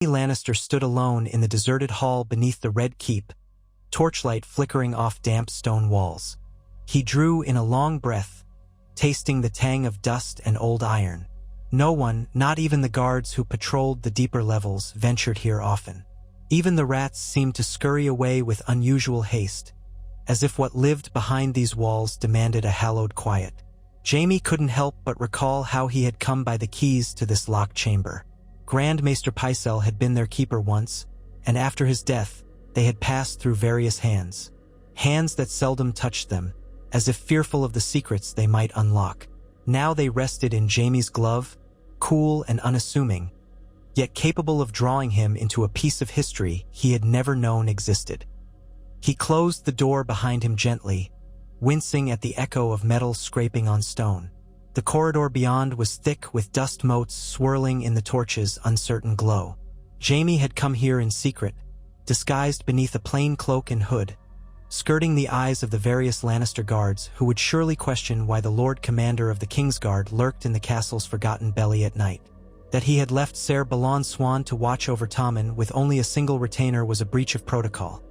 Lannister stood alone in the deserted hall beneath the Red Keep, torchlight flickering off damp stone walls. He drew in a long breath, tasting the tang of dust and old iron. No one, not even the guards who patrolled the deeper levels, ventured here often. Even the rats seemed to scurry away with unusual haste, as if what lived behind these walls demanded a hallowed quiet. Jaime couldn't help but recall how he had come by the keys to this locked chamber. Grand Maester Pycelle had been their keeper once, and after his death, they had passed through various hands. Hands that seldom touched them, as if fearful of the secrets they might unlock. Now they rested in Jaime's glove, cool and unassuming, yet capable of drawing him into a piece of history he had never known existed. He closed the door behind him gently, wincing at the echo of metal scraping on stone. The corridor beyond was thick with dust motes swirling in the torch's uncertain glow. Jaime had come here in secret, disguised beneath a plain cloak and hood, skirting the eyes of the various Lannister guards who would surely question why the Lord Commander of the Kingsguard lurked in the castle's forgotten belly at night. That he had left Ser Balon Swan to watch over Tommen with only a single retainer was a breach of protocol.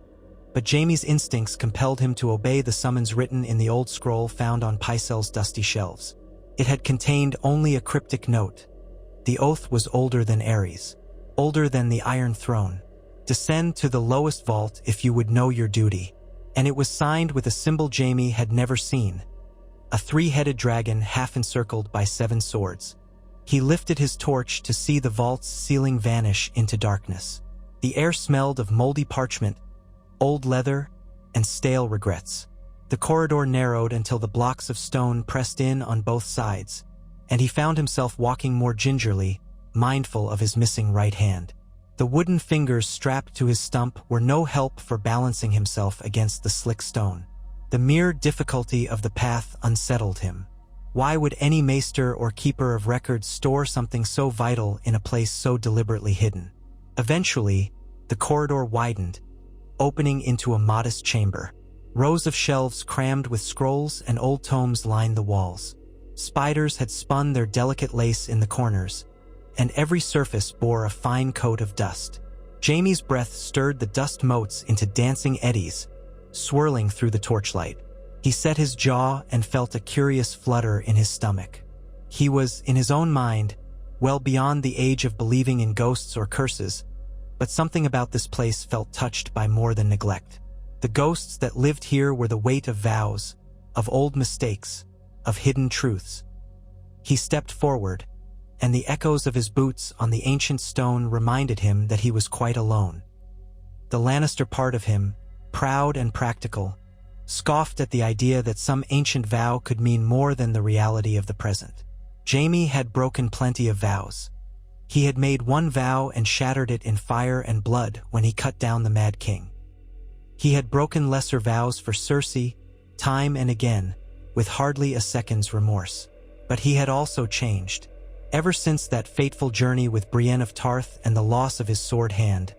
But Jaime's instincts compelled him to obey the summons written in the old scroll found on Pycelle's dusty shelves. It had contained only a cryptic note. The oath was older than Ares, older than the Iron Throne. Descend to the lowest vault if you would know your duty. And it was signed with a symbol Jaime had never seen, a three-headed dragon half-encircled by 7 swords. He lifted his torch to see the vault's ceiling vanish into darkness. The air smelled of moldy parchment, old leather, and stale regrets. The corridor narrowed until the blocks of stone pressed in on both sides, and he found himself walking more gingerly, mindful of his missing right hand. The wooden fingers strapped to his stump were no help for balancing himself against the slick stone. The mere difficulty of the path unsettled him. Why would any maester or keeper of records store something so vital in a place so deliberately hidden? Eventually, the corridor widened, opening into a modest chamber. Rows of shelves crammed with scrolls and old tomes lined the walls. Spiders had spun their delicate lace in the corners, and every surface bore a fine coat of dust. Jaime's breath stirred the dust motes into dancing eddies, swirling through the torchlight. He set his jaw and felt a curious flutter in his stomach. He was, in his own mind, well beyond the age of believing in ghosts or curses, but something about this place felt touched by more than neglect. The ghosts that lived here were the weight of vows, of old mistakes, of hidden truths. He stepped forward, and the echoes of his boots on the ancient stone reminded him that he was quite alone. The Lannister part of him, proud and practical, scoffed at the idea that some ancient vow could mean more than the reality of the present. Jaime had broken plenty of vows. He had made one vow and shattered it in fire and blood when he cut down the Mad King. He had broken lesser vows for Cersei, time and again, with hardly a second's remorse. But he had also changed. Ever since that fateful journey with Brienne of Tarth and the loss of his sword hand,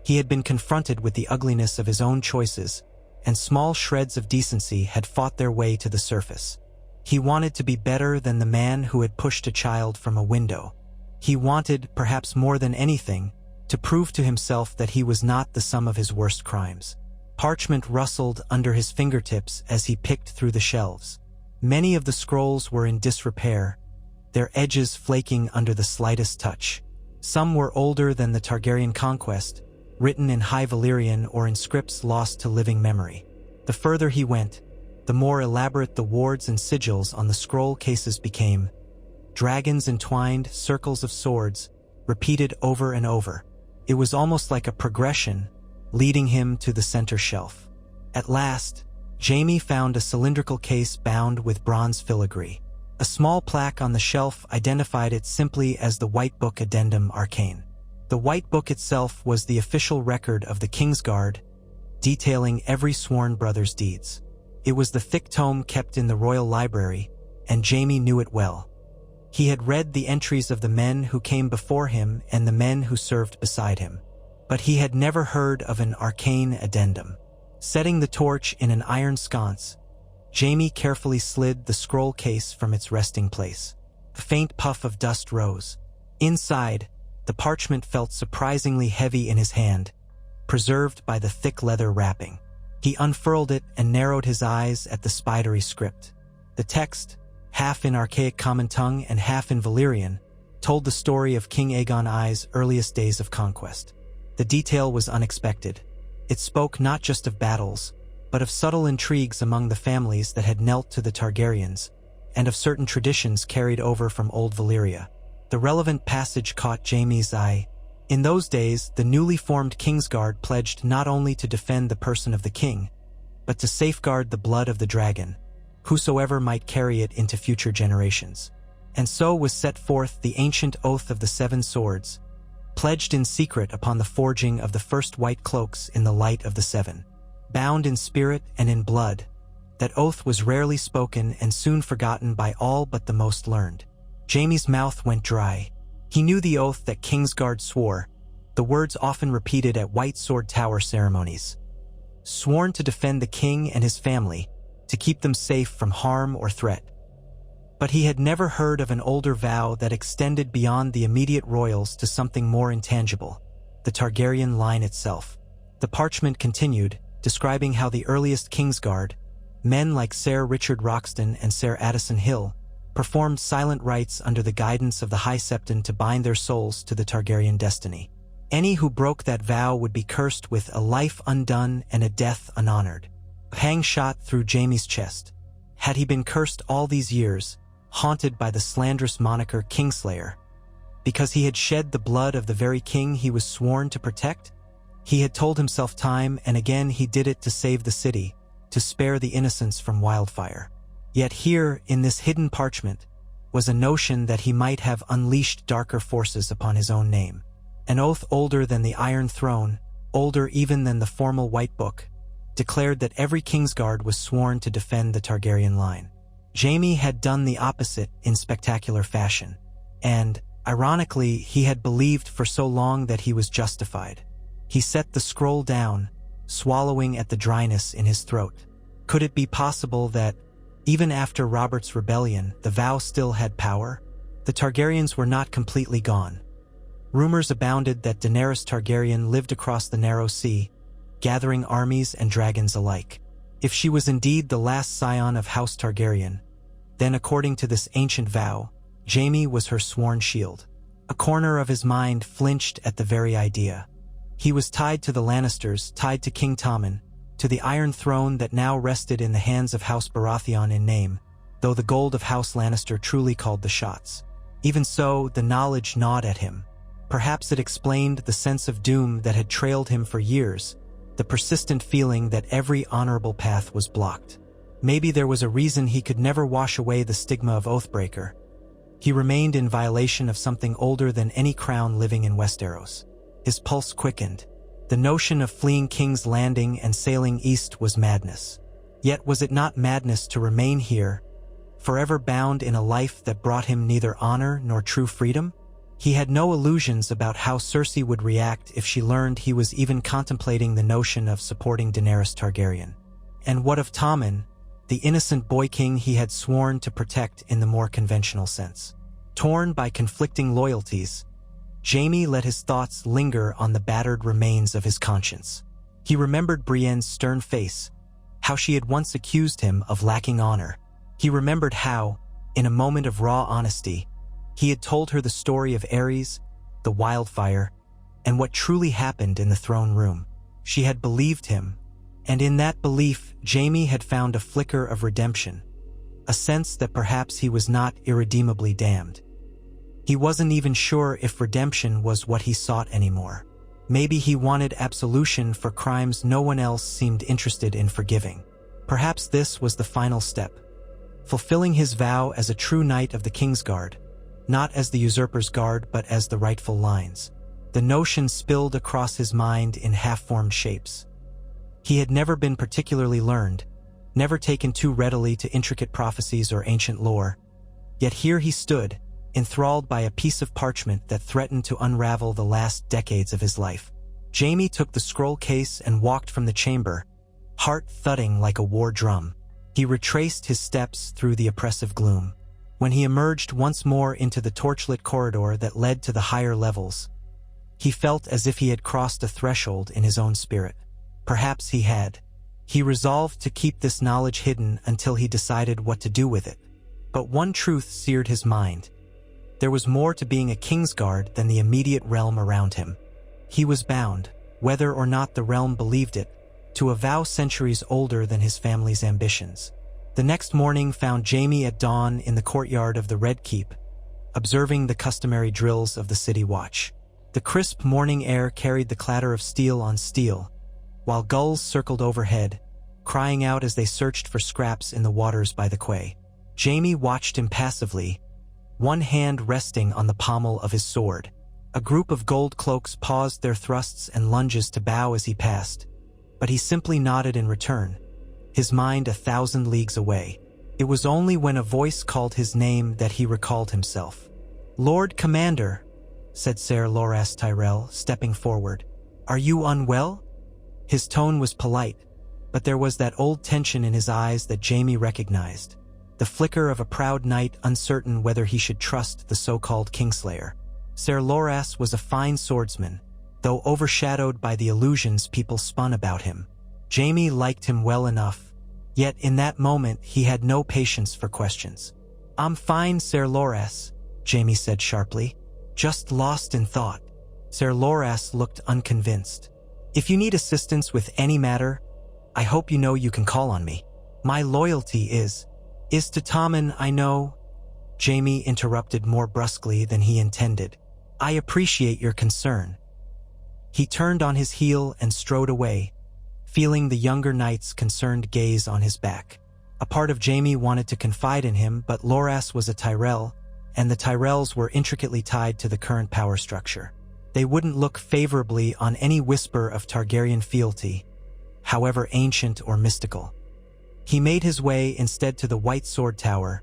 he had been confronted with the ugliness of his own choices, and small shreds of decency had fought their way to the surface. He wanted to be better than the man who had pushed a child from a window. He wanted, perhaps more than anything, to prove to himself that he was not the sum of his worst crimes. Parchment rustled under his fingertips as he picked through the shelves. Many of the scrolls were in disrepair, their edges flaking under the slightest touch. Some were older than the Targaryen conquest, written in High Valyrian or in scripts lost to living memory. The further he went, the more elaborate the wards and sigils on the scroll cases became. Dragons entwined, circles of swords, repeated over and over. It was almost like a progression, leading him to the center shelf. At last, Jaime found a cylindrical case bound with bronze filigree. A small plaque on the shelf identified it simply as the White Book Addendum Arcane. The White Book itself was the official record of the Kingsguard, detailing every sworn brother's deeds. It was the thick tome kept in the royal library, and Jaime knew it well. He had read the entries of the men who came before him and the men who served beside him. But he had never heard of an arcane addendum. Setting the torch in an iron sconce, Jaime carefully slid the scroll case from its resting place. A faint puff of dust rose. Inside, The parchment felt surprisingly heavy in his hand, preserved by the thick leather wrapping. He unfurled it and narrowed his eyes at the spidery script. The text, half in archaic common tongue and half in Valyrian, told the story of King Aegon I's earliest days of conquest. The detail was unexpected. It spoke not just of battles, but of subtle intrigues among the families that had knelt to the Targaryens, and of certain traditions carried over from old Valyria. The relevant passage caught Jaime's eye. In those days, the newly formed Kingsguard pledged not only to defend the person of the king, but to safeguard the blood of the dragon, whosoever might carry it into future generations. And so was set forth the ancient oath of the Seven Swords, pledged in secret upon the forging of the first white cloaks in the Light of the Seven. Bound in spirit and in blood, that oath was rarely spoken and soon forgotten by all but the most learned. Jaime's mouth went dry. He knew the oath that Kingsguard swore, the words often repeated at White Sword Tower ceremonies. Sworn to defend the king and his family, to keep them safe from harm or threat. But he had never heard of an older vow that extended beyond the immediate royals to something more intangible, the Targaryen line itself. The parchment continued, describing how the earliest Kingsguard, men like Ser Richard Roxton and Ser Addison Hill, performed silent rites under the guidance of the High Septon to bind their souls to the Targaryen destiny. Any who broke that vow would be cursed with a life undone and a death unhonored. A pang shot through Jaime's chest. Had he been cursed all these years, haunted by the slanderous moniker Kingslayer, because he had shed the blood of the very king he was sworn to protect? He had told himself time and again he did it to save the city, to spare the innocents from wildfire. Yet here, in this hidden parchment, was a notion that he might have unleashed darker forces upon his own name. An oath older than the Iron Throne, older even than the formal White Book, declared that every Kingsguard was sworn to defend the Targaryen line. Jaime had done the opposite in spectacular fashion, and, ironically, he had believed for so long that he was justified. He set the scroll down, swallowing at the dryness in his throat. Could it be possible that, even after Robert's rebellion, the vow still had power? The Targaryens were not completely gone. Rumors abounded that Daenerys Targaryen lived across the narrow sea, gathering armies and dragons alike. If she was indeed the last scion of House Targaryen, then according to this ancient vow, Jaime was her sworn shield. A corner of his mind flinched at the very idea. He was tied to the Lannisters, tied to King Tommen, to the Iron Throne that now rested in the hands of House Baratheon in name, though the gold of House Lannister truly called the shots. Even so, the knowledge gnawed at him. Perhaps it explained the sense of doom that had trailed him for years, the persistent feeling that every honorable path was blocked. Maybe there was a reason he could never wash away the stigma of Oathbreaker. He remained in violation of something older than any crown living in Westeros. His pulse quickened. The notion of fleeing King's Landing and sailing east was madness. Yet was it not madness to remain here, forever bound in a life that brought him neither honor nor true freedom? He had no illusions about how Cersei would react if she learned he was even contemplating the notion of supporting Daenerys Targaryen. And what of Tommen, the innocent boy king he had sworn to protect in the more conventional sense? Torn by conflicting loyalties, Jaime let his thoughts linger on the battered remains of his conscience. He remembered Brienne's stern face, how she had once accused him of lacking honor. He remembered how, in a moment of raw honesty, he had told her the story of Aerys, the wildfire, and what truly happened in the throne room. She had believed him, and in that belief, Jaime had found a flicker of redemption, a sense that perhaps he was not irredeemably damned. He wasn't even sure if redemption was what he sought anymore. Maybe he wanted absolution for crimes no one else seemed interested in forgiving. Perhaps this was the final step, fulfilling his vow as a true knight of the Kingsguard, not as the usurper's guard but as the rightful lines. The notion spilled across his mind in half-formed shapes. He had never been particularly learned, never taken too readily to intricate prophecies or ancient lore. Yet here he stood, enthralled by a piece of parchment that threatened to unravel the last decades of his life. Jaime took the scroll case and walked from the chamber, heart thudding like a war drum. He retraced his steps through the oppressive gloom. When he emerged once more into the torchlit corridor that led to the higher levels, he felt as if he had crossed a threshold in his own spirit. Perhaps he had. He resolved to keep this knowledge hidden until he decided what to do with it. But one truth seared his mind. There was more to being a Kingsguard than the immediate realm around him. He was bound, whether or not the realm believed it, to a vow centuries older than his family's ambitions. The next morning found Jaime at dawn in the courtyard of the Red Keep, observing the customary drills of the city watch. The crisp morning air carried the clatter of steel on steel, while gulls circled overhead, crying out as they searched for scraps in the waters by the quay. Jaime watched impassively, one hand resting on the pommel of his sword. A group of gold cloaks paused their thrusts and lunges to bow as he passed, but he simply nodded in return, his mind 1,000 leagues away. It was only when a voice called his name that he recalled himself. "Lord Commander," said Ser Loras Tyrell, stepping forward. "Are you unwell?" His tone was polite, but there was that old tension in his eyes that Jaime recognized, the flicker of a proud knight uncertain whether he should trust the so-called Kingslayer. Ser Loras was a fine swordsman, though overshadowed by the illusions people spun about him. Jaime liked him well enough, yet in that moment he had no patience for questions. "I'm fine, Ser Loras," Jaime said sharply. "Just lost in thought." Ser Loras looked unconvinced. "If you need assistance with any matter, I hope you know you can call on me. My loyalty is to Tommen, I know." Jaime interrupted more brusquely than he intended. "I appreciate your concern." He turned on his heel and strode away, feeling the younger knight's concerned gaze on his back. A part of Jaime wanted to confide in him, but Loras was a Tyrell, and the Tyrells were intricately tied to the current power structure. They wouldn't look favorably on any whisper of Targaryen fealty, however ancient or mystical. He made his way instead to the White Sword Tower,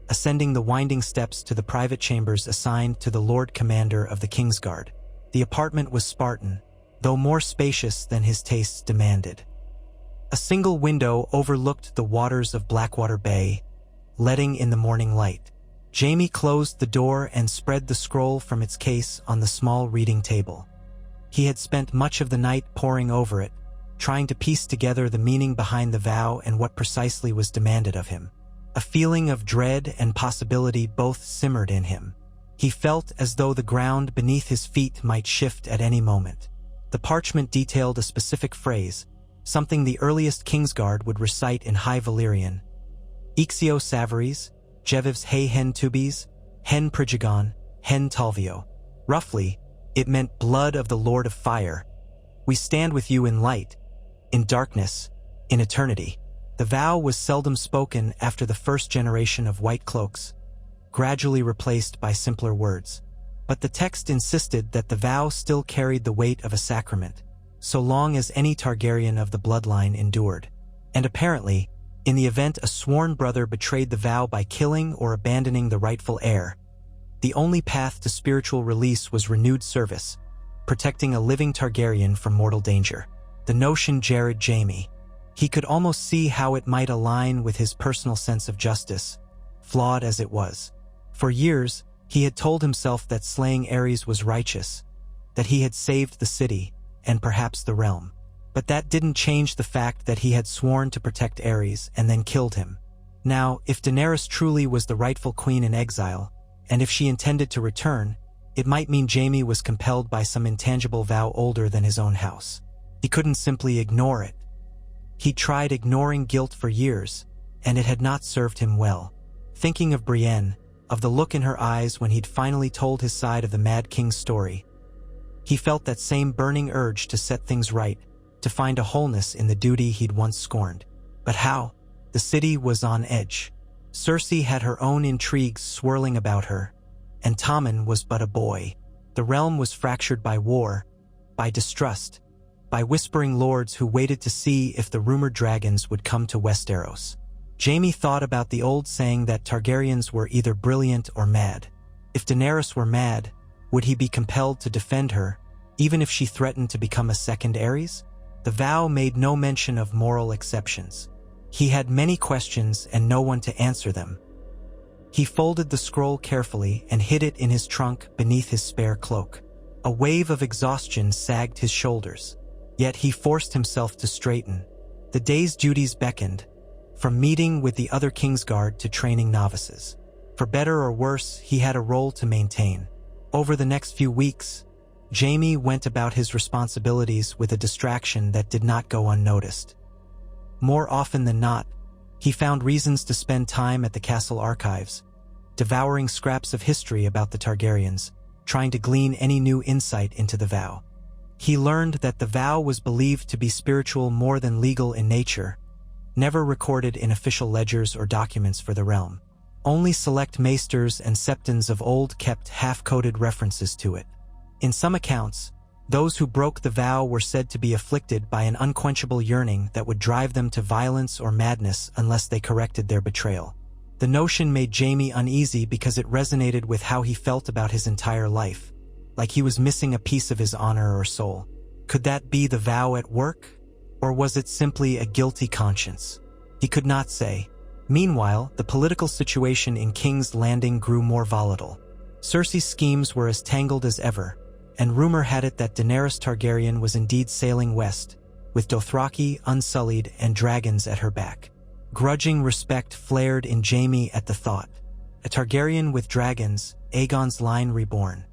ascending the winding steps to the private chambers assigned to the Lord Commander of the Kingsguard. The apartment was Spartan, though more spacious than his tastes demanded. A single window overlooked the waters of Blackwater Bay, letting in the morning light. Jaime closed the door and spread the scroll from its case on the small reading table. He had spent much of the night poring over it, trying to piece together the meaning behind the vow and what precisely was demanded of him. A feeling of dread and possibility both simmered in him. He felt as though the ground beneath his feet might shift at any moment. The parchment detailed a specific phrase, something the earliest Kingsguard would recite in High Valyrian. Ixio Savaries, Jevivs He Hen Tubis, Hen Prigigon, Hen Talvio. Roughly, it meant blood of the Lord of Fire. We stand with you in light, in darkness, in eternity. The vow was seldom spoken after the first generation of white cloaks, gradually replaced by simpler words. But the text insisted that the vow still carried the weight of a sacrament, so long as any Targaryen of the bloodline endured. And apparently, in the event a sworn brother betrayed the vow by killing or abandoning the rightful heir, the only path to spiritual release was renewed service, protecting a living Targaryen from mortal danger. The notion jarred Jaime. He could almost see how it might align with his personal sense of justice, flawed as it was. For years, he had told himself that slaying Aerys was righteous, that he had saved the city, and perhaps the realm. But that didn't change the fact that he had sworn to protect Aerys and then killed him. Now, if Daenerys truly was the rightful queen in exile, and if she intended to return, it might mean Jaime was compelled by some intangible vow older than his own house. He couldn't simply ignore it. He tried ignoring guilt for years, and it had not served him well. Thinking of Brienne, of the look in her eyes when he'd finally told his side of the Mad King's story, he felt that same burning urge to set things right, to find a wholeness in the duty he'd once scorned. But how? The city was on edge. Cersei had her own intrigues swirling about her, and Tommen was but a boy. The realm was fractured by war, by distrust, by whispering lords who waited to see if the rumored dragons would come to Westeros. Jaime thought about the old saying that Targaryens were either brilliant or mad. If Daenerys were mad, would he be compelled to defend her, even if she threatened to become a second Aerys? The vow made no mention of moral exceptions. He had many questions and no one to answer them. He folded the scroll carefully and hid it in his trunk beneath his spare cloak. A wave of exhaustion sagged his shoulders. Yet he forced himself to straighten. The day's duties beckoned, from meeting with the other Kingsguard to training novices. For better or worse, he had a role to maintain. Over the next few weeks, Jaime went about his responsibilities with a distraction that did not go unnoticed. More often than not, he found reasons to spend time at the castle archives, devouring scraps of history about the Targaryens, trying to glean any new insight into the vow. He learned that the vow was believed to be spiritual more than legal in nature, never recorded in official ledgers or documents for the realm. Only select maesters and septons of old kept half-coded references to it. In some accounts, those who broke the vow were said to be afflicted by an unquenchable yearning that would drive them to violence or madness unless they corrected their betrayal. The notion made Jaime uneasy because it resonated with how he felt about his entire life, like he was missing a piece of his honor or soul. Could that be the vow at work? Or was it simply a guilty conscience? He could not say. Meanwhile, the political situation in King's Landing grew more volatile. Cersei's schemes were as tangled as ever, and rumor had it that Daenerys Targaryen was indeed sailing west, with Dothraki unsullied and dragons at her back. Grudging respect flared in Jaime at the thought. A Targaryen with dragons, Aegon's line reborn.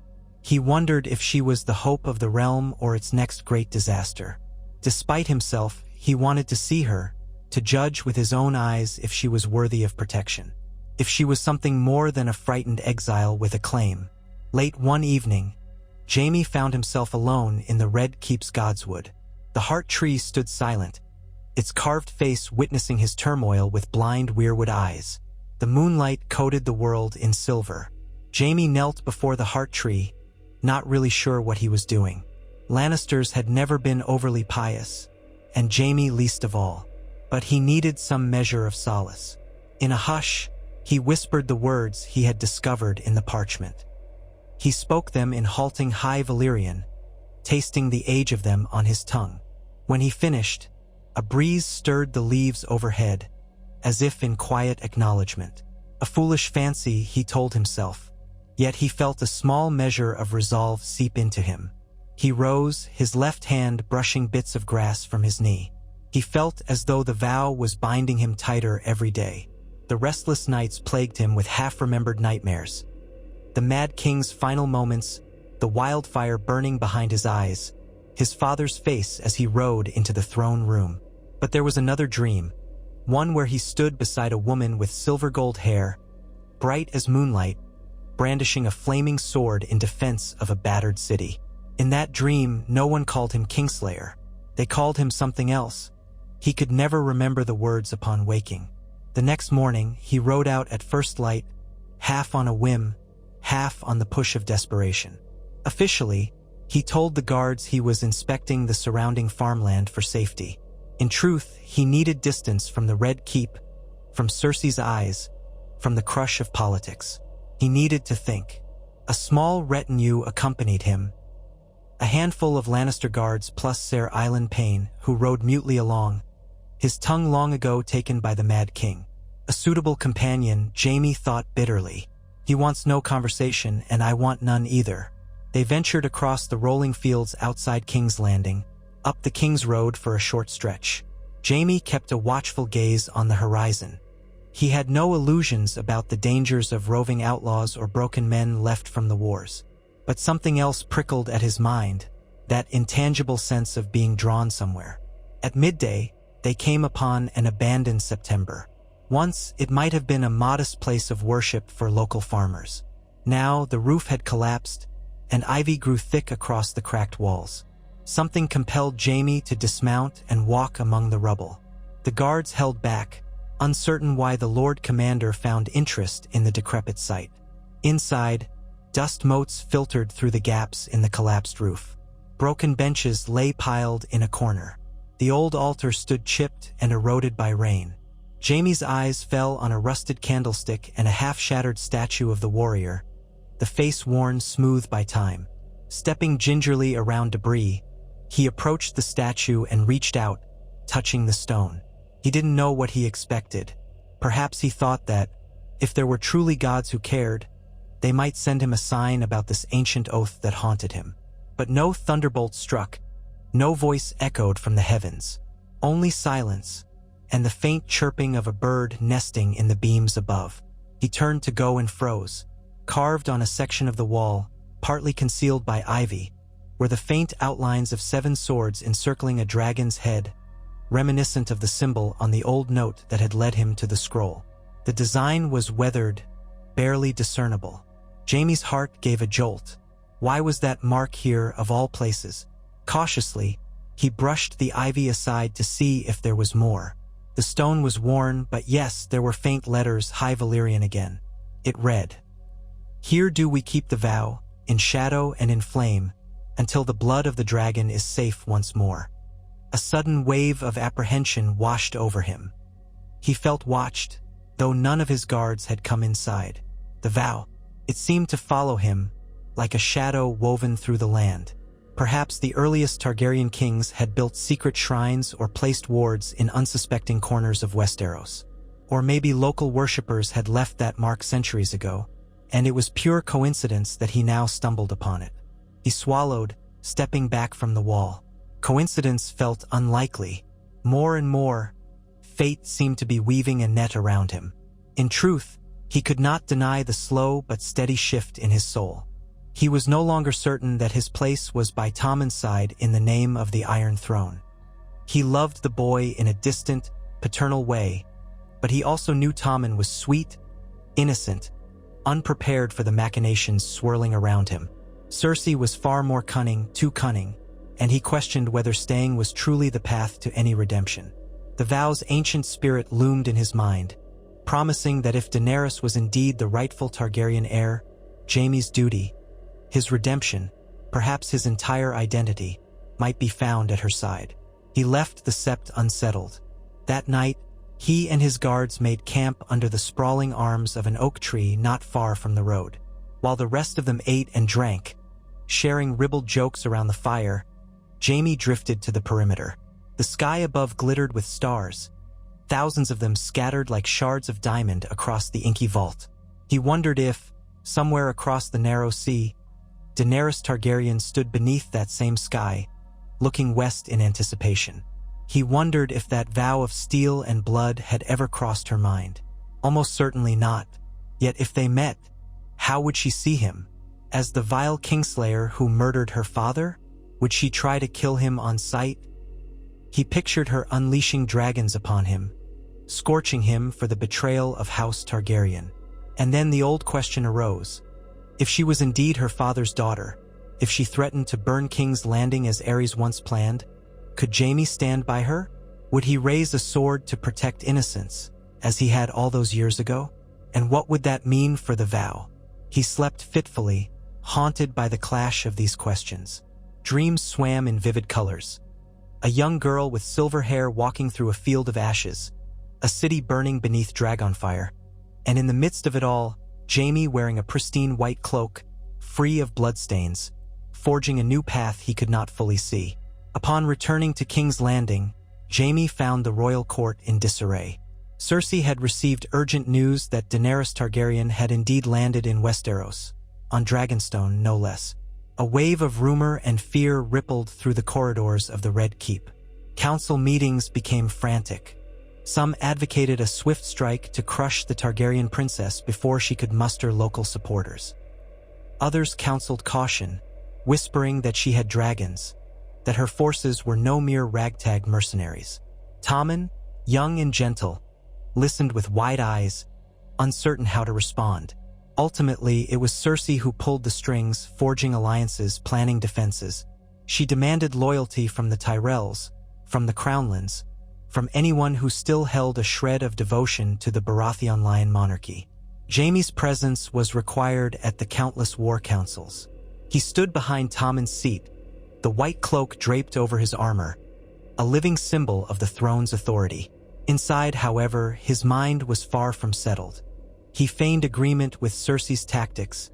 He wondered if she was the hope of the realm or its next great disaster. Despite himself, he wanted to see her, to judge with his own eyes if she was worthy of protection. If she was something more than a frightened exile with a claim. Late one evening, Jaime found himself alone in the Red Keep's Godswood. The heart tree stood silent, its carved face witnessing his turmoil with blind weirwood eyes. The moonlight coated the world in silver. Jaime knelt before the heart tree, not really sure what he was doing. Lannisters had never been overly pious, and Jaime least of all. But he needed some measure of solace. In a hush, he whispered the words he had discovered in the parchment. He spoke them in halting High Valyrian, tasting the age of them on his tongue. When he finished, a breeze stirred the leaves overhead, as if in quiet acknowledgement. A foolish fancy, he told himself, yet he felt a small measure of resolve seep into him. He rose, his left hand brushing bits of grass from his knee. He felt as though the vow was binding him tighter every day. The restless nights plagued him with half-remembered nightmares. The Mad King's final moments, the wildfire burning behind his eyes, his father's face as he rode into the throne room. But there was another dream, one where he stood beside a woman with silver-gold hair, bright as moonlight, brandishing a flaming sword in defense of a battered city. In that dream, no one called him Kingslayer. They called him something else. He could never remember the words upon waking. The next morning, he rode out at first light, half on a whim, half on the push of desperation. Officially, he told the guards he was inspecting the surrounding farmland for safety. In truth, he needed distance from the Red Keep, from Cersei's eyes, from the crush of politics. He needed to think. A small retinue accompanied him, a handful of Lannister guards plus Ser Island Payne, who rode mutely along, his tongue long ago taken by the Mad King. A suitable companion, Jaime thought bitterly. He wants no conversation, and I want none either. They ventured across the rolling fields outside King's Landing, up the King's Road for a short stretch. Jaime kept a watchful gaze on the horizon. He had no illusions about the dangers of roving outlaws or broken men left from the wars. But something else prickled at his mind, that intangible sense of being drawn somewhere. At midday, they came upon an abandoned September. Once, it might have been a modest place of worship for local farmers. Now, the roof had collapsed, and ivy grew thick across the cracked walls. Something compelled Jaime to dismount and walk among the rubble. The guards held back, uncertain why the Lord Commander found interest in the decrepit site. Inside, dust motes filtered through the gaps in the collapsed roof. Broken benches lay piled in a corner. The old altar stood chipped and eroded by rain. Jaime's eyes fell on a rusted candlestick and a half-shattered statue of the warrior, the face worn smooth by time. Stepping gingerly around debris, he approached the statue and reached out, touching the stone. He didn't know what he expected. Perhaps he thought that, If there were truly gods who cared, they might send him a sign about this ancient oath that haunted him. But no thunderbolt struck, no voice echoed from the heavens, only silence, and the faint chirping of a bird nesting in the beams above. He turned to go and froze. Carved on a section of the wall, partly concealed by ivy, were the faint outlines of 7 swords encircling a dragon's head, reminiscent of the symbol on the old note that had led him to the scroll. The design was weathered, barely discernible. Jaime's heart gave a jolt. Why was that mark here of all places? Cautiously, he brushed the ivy aside to see if there was more. The stone was worn, but yes, there were faint letters, High Valyrian again. It read, "Here do we keep the vow, in shadow and in flame, until the blood of the dragon is safe once more." A sudden wave of apprehension washed over him. He felt watched, though none of his guards had come inside. The vow, it seemed to follow him, like a shadow woven through the land. Perhaps the earliest Targaryen kings had built secret shrines or placed wards in unsuspecting corners of Westeros. Or maybe local worshippers had left that mark centuries ago, and it was pure coincidence that he now stumbled upon it. He swallowed, stepping back from the wall. Coincidence felt unlikely. More and more, fate seemed to be weaving a net around him. In truth, he could not deny the slow but steady shift in his soul. He was no longer certain that his place was by Tommen's side in the name of the Iron Throne. He loved the boy in a distant, paternal way, but he also knew Tommen was sweet, innocent, unprepared for the machinations swirling around him. Cersei was far more cunning, too cunning, and he questioned whether staying was truly the path to any redemption. The vow's ancient spirit loomed in his mind, promising that if Daenerys was indeed the rightful Targaryen heir, Jaime's duty, his redemption, perhaps his entire identity, might be found at her side. He left the sept unsettled. That night, he and his guards made camp under the sprawling arms of an oak tree not far from the road. While the rest of them ate and drank, sharing ribald jokes around the fire, Jaime drifted to the perimeter. The sky above glittered with stars, thousands of them scattered like shards of diamond across the inky vault. He wondered if, somewhere across the narrow sea, Daenerys Targaryen stood beneath that same sky, looking west in anticipation. He wondered if that vow of steel and blood had ever crossed her mind. Almost certainly not. Yet if they met, how would she see him? As the vile Kingslayer who murdered her father? Would she try to kill him on sight? He pictured her unleashing dragons upon him, scorching him for the betrayal of House Targaryen. And then the old question arose. If she was indeed her father's daughter, if she threatened to burn King's Landing as Aerys once planned, could Jaime stand by her? Would he raise a sword to protect innocence, as he had all those years ago? And what would that mean for the vow? He slept fitfully, haunted by the clash of these questions. Dreams swam in vivid colors. A young girl with silver hair walking through a field of ashes, a city burning beneath dragonfire, and in the midst of it all, Jaime wearing a pristine white cloak, free of bloodstains, forging a new path he could not fully see. Upon returning to King's Landing, Jaime found the royal court in disarray. Cersei had received urgent news that Daenerys Targaryen had indeed landed in Westeros, on Dragonstone no less. A wave of rumor and fear rippled through the corridors of the Red Keep. Council meetings became frantic. Some advocated a swift strike to crush the Targaryen princess before she could muster local supporters. Others counseled caution, whispering that she had dragons, that her forces were no mere ragtag mercenaries. Tommen, young and gentle, listened with wide eyes, uncertain how to respond. Ultimately, it was Cersei who pulled the strings, forging alliances, planning defenses. She demanded loyalty from the Tyrells, from the Crownlands, from anyone who still held a shred of devotion to the Baratheon Lion monarchy. Jaime's presence was required at the countless war councils. He stood behind Tommen's seat, the white cloak draped over his armor, a living symbol of the throne's authority. Inside, however, his mind was far from settled. He feigned agreement with Cersei's tactics,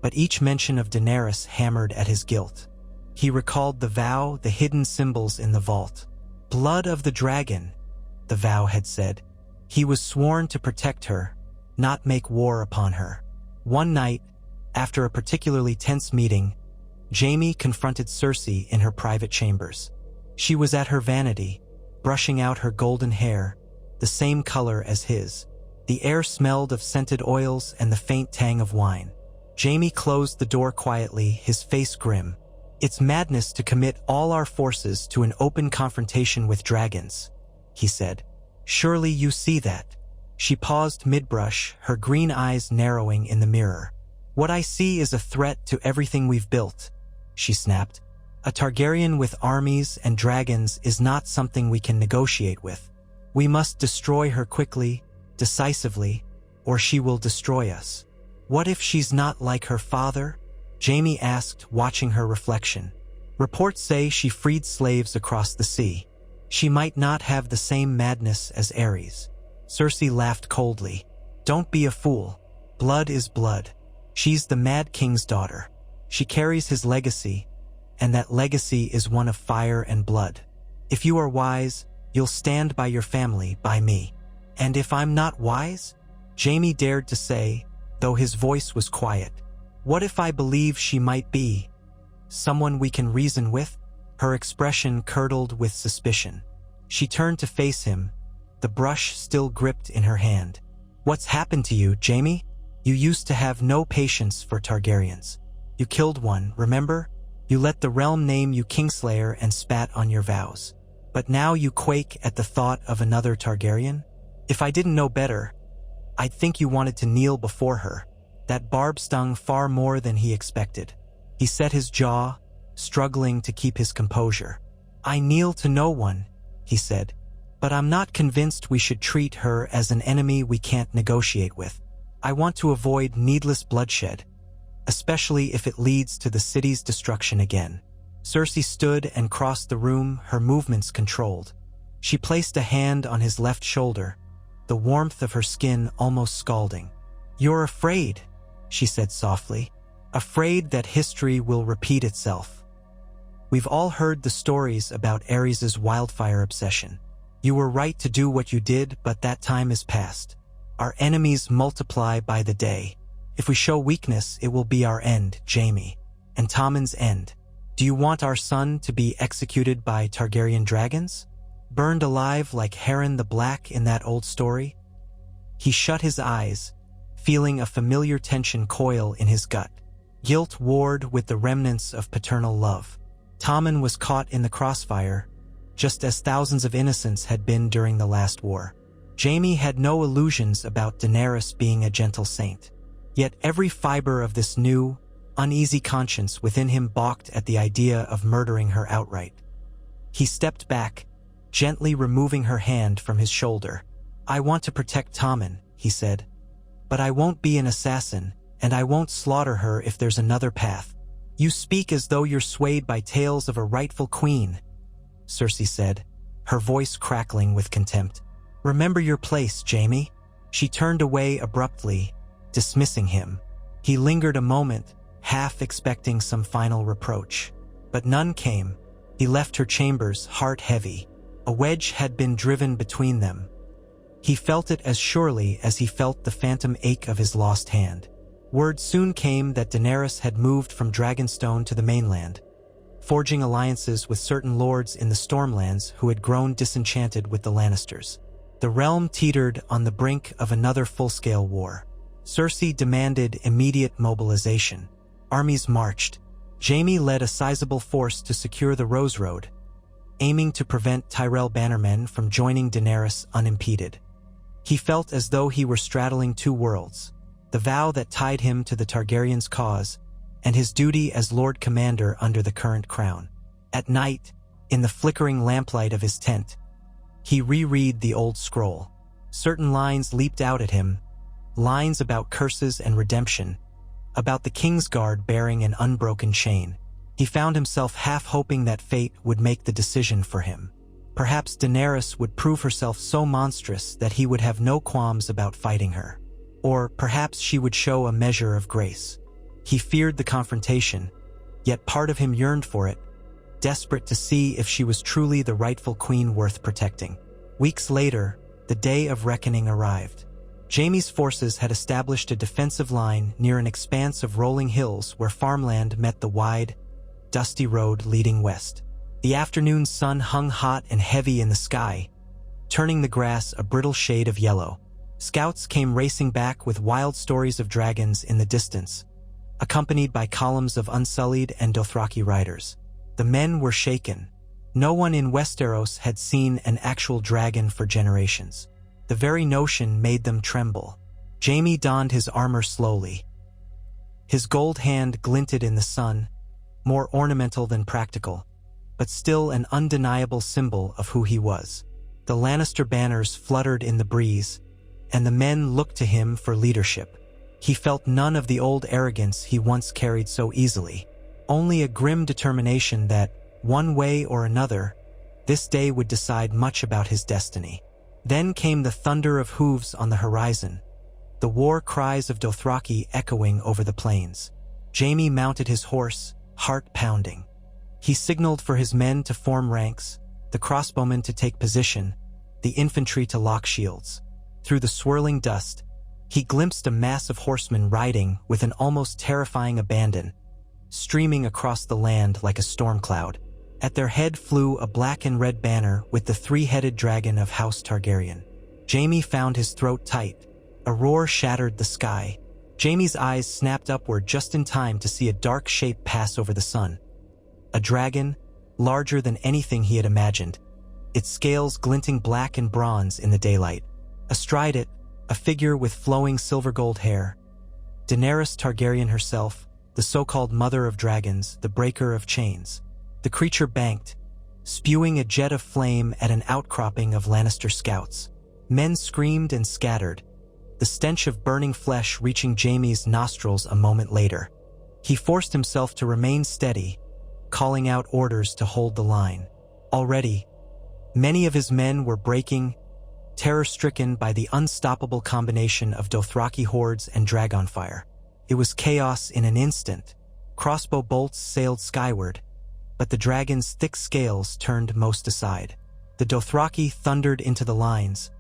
but each mention of Daenerys hammered at his guilt. He recalled the vow, the hidden symbols in the vault. Blood of the dragon, the vow had said. He was sworn to protect her, not make war upon her. One night, after a particularly tense meeting, Jaime confronted Cersei in her private chambers. She was at her vanity, brushing out her golden hair, the same color as his. The air smelled of scented oils and the faint tang of wine. Jaime closed the door quietly, his face grim. "It's madness to commit all our forces to an open confrontation with dragons," he said. "Surely you see that." She paused mid-brush, her green eyes narrowing in the mirror. "What I see is a threat to everything we've built," she snapped. "A Targaryen with armies and dragons is not something we can negotiate with. We must destroy her quickly, decisively, or she will destroy us." "What if she's not like her father?" Jaime asked, watching her reflection. "Reports say she freed slaves across the sea. She might not have the same madness as Ares." Cersei laughed coldly. "Don't be a fool. Blood is blood. She's the Mad King's daughter. She carries his legacy, and that legacy is one of fire and blood. If you are wise, you'll stand by your family, by me. And if I'm not wise?" Jaime dared to say, though his voice was quiet. "What if I believe she might be someone we can reason with?" Her expression curdled with suspicion. She turned to face him, the brush still gripped in her hand. "What's happened to you, Jaime? You used to have no patience for Targaryens. You killed one, remember? You let the realm name you Kingslayer and spat on your vows. But now you quake at the thought of another Targaryen? If I didn't know better, I'd think you wanted to kneel before her." That barb stung far more than he expected. He set his jaw, struggling to keep his composure. "I kneel to no one," he said, "but I'm not convinced we should treat her as an enemy we can't negotiate with. I want to avoid needless bloodshed, especially if it leads to the city's destruction again." Cersei stood and crossed the room, her movements controlled. She placed a hand on his left shoulder, the warmth of her skin almost scalding. "You're afraid," she said softly, "afraid that history will repeat itself. We've all heard the stories about Ares's wildfire obsession. You were right to do what you did, but that time is past. Our enemies multiply by the day. If we show weakness, it will be our end, Jaime, and Tommen's end. Do you want our son to be executed by Targaryen dragons? Burned alive like Harren the Black in that old story?" He shut his eyes, feeling a familiar tension coil in his gut. Guilt warred with the remnants of paternal love. Tommen was caught in the crossfire, just as thousands of innocents had been during the last war. Jaime had no illusions about Daenerys being a gentle saint. Yet every fiber of this new, uneasy conscience within him balked at the idea of murdering her outright. He stepped back, gently removing her hand from his shoulder. "I want to protect Tommen," he said. "But I won't be an assassin, and I won't slaughter her if there's another path." "You speak as though you're swayed by tales of a rightful queen," Cersei said, her voice crackling with contempt. "Remember your place, Jaime." She turned away abruptly, dismissing him. He lingered a moment, half expecting some final reproach. But none came. He left her chambers, heart heavy. A wedge had been driven between them. He felt it as surely as he felt the phantom ache of his lost hand. Word soon came that Daenerys had moved from Dragonstone to the mainland, forging alliances with certain lords in the Stormlands who had grown disenchanted with the Lannisters. The realm teetered on the brink of another full-scale war. Cersei demanded immediate mobilization. Armies marched. Jaime led a sizable force to secure the Rose Road, aiming to prevent Tyrell bannermen from joining Daenerys unimpeded. He felt as though he were straddling two worlds, the vow that tied him to the Targaryens' cause, and his duty as Lord Commander under the current crown. At night, in the flickering lamplight of his tent, he reread the old scroll. Certain lines leaped out at him, lines about curses and redemption, about the Kingsguard bearing an unbroken chain. He found himself half hoping that fate would make the decision for him. Perhaps Daenerys would prove herself so monstrous that he would have no qualms about fighting her. Or perhaps she would show a measure of grace. He feared the confrontation, yet part of him yearned for it, desperate to see if she was truly the rightful queen worth protecting. Weeks later, the day of reckoning arrived. Jaime's forces had established a defensive line near an expanse of rolling hills where farmland met the wide, dusty road leading west. The afternoon sun hung hot and heavy in the sky, turning the grass a brittle shade of yellow. Scouts came racing back with wild stories of dragons in the distance, accompanied by columns of Unsullied and Dothraki riders. The men were shaken. No one in Westeros had seen an actual dragon for generations. The very notion made them tremble. Jaime donned his armor slowly. His gold hand glinted in the sun, more ornamental than practical, but still an undeniable symbol of who he was. The Lannister banners fluttered in the breeze, and the men looked to him for leadership. He felt none of the old arrogance he once carried so easily, only a grim determination that, one way or another, this day would decide much about his destiny. Then came the thunder of hooves on the horizon, the war cries of Dothraki echoing over the plains. Jaime mounted his horse, heart pounding. He signaled for his men to form ranks, the crossbowmen to take position, the infantry to lock shields. Through the swirling dust, he glimpsed a mass of horsemen riding with an almost terrifying abandon, streaming across the land like a storm cloud. At their head flew a black and red banner with the three-headed dragon of House Targaryen. Jaime found his throat tight. A roar shattered the sky. Jaime's eyes snapped upward just in time to see a dark shape pass over the sun. A dragon, larger than anything he had imagined, its scales glinting black and bronze in the daylight. Astride it, a figure with flowing silver-gold hair. Daenerys Targaryen herself, the so-called Mother of Dragons, the Breaker of Chains. The creature banked, spewing a jet of flame at an outcropping of Lannister scouts. Men screamed and scattered, the stench of burning flesh reaching Jaime's nostrils a moment later. He forced himself to remain steady, calling out orders to hold the line. Already, many of his men were breaking, terror-stricken by the unstoppable combination of Dothraki hordes and dragonfire. It was chaos in an instant. Crossbow bolts sailed skyward, but the dragon's thick scales turned most aside. The Dothraki thundered into the lines,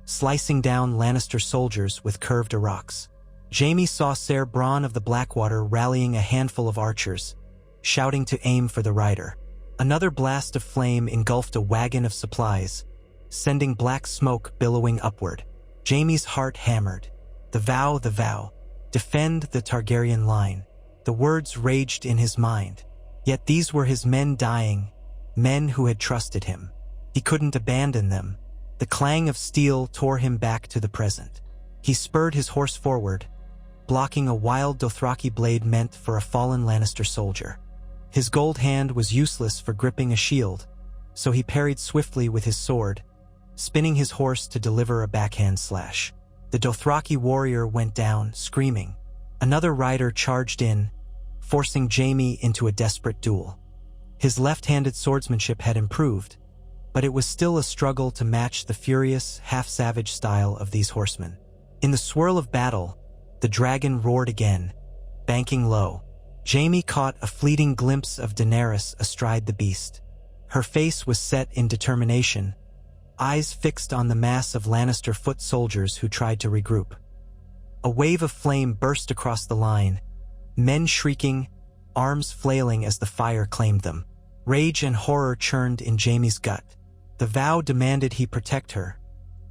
slicing down Lannister soldiers with curved rocks. Jaime saw Ser Bronn of the Blackwater rallying a handful of archers, shouting to aim for the rider. Another blast of flame engulfed a wagon of supplies, sending black smoke billowing upward. Jaime's heart hammered. The vow, defend the Targaryen line. The words raged in his mind. Yet these were his men dying, men who had trusted him. He couldn't abandon them. The clang of steel tore him back to the present. He spurred his horse forward, blocking a wild Dothraki blade meant for a fallen Lannister soldier. His gold hand was useless for gripping a shield, so he parried swiftly with his sword, spinning his horse to deliver a backhand slash. The Dothraki warrior went down, screaming. Another rider charged in, forcing Jaime into a desperate duel. His left-handed swordsmanship had improved, but it was still a struggle to match the furious, half-savage style of these horsemen. In the swirl of battle, the dragon roared again, banking low. Jaime caught a fleeting glimpse of Daenerys astride the beast. Her face was set in determination, eyes fixed on the mass of Lannister foot soldiers who tried to regroup. A wave of flame burst across the line, men shrieking, arms flailing as the fire claimed them. Rage and horror churned in Jaime's gut. The vow demanded he protect her,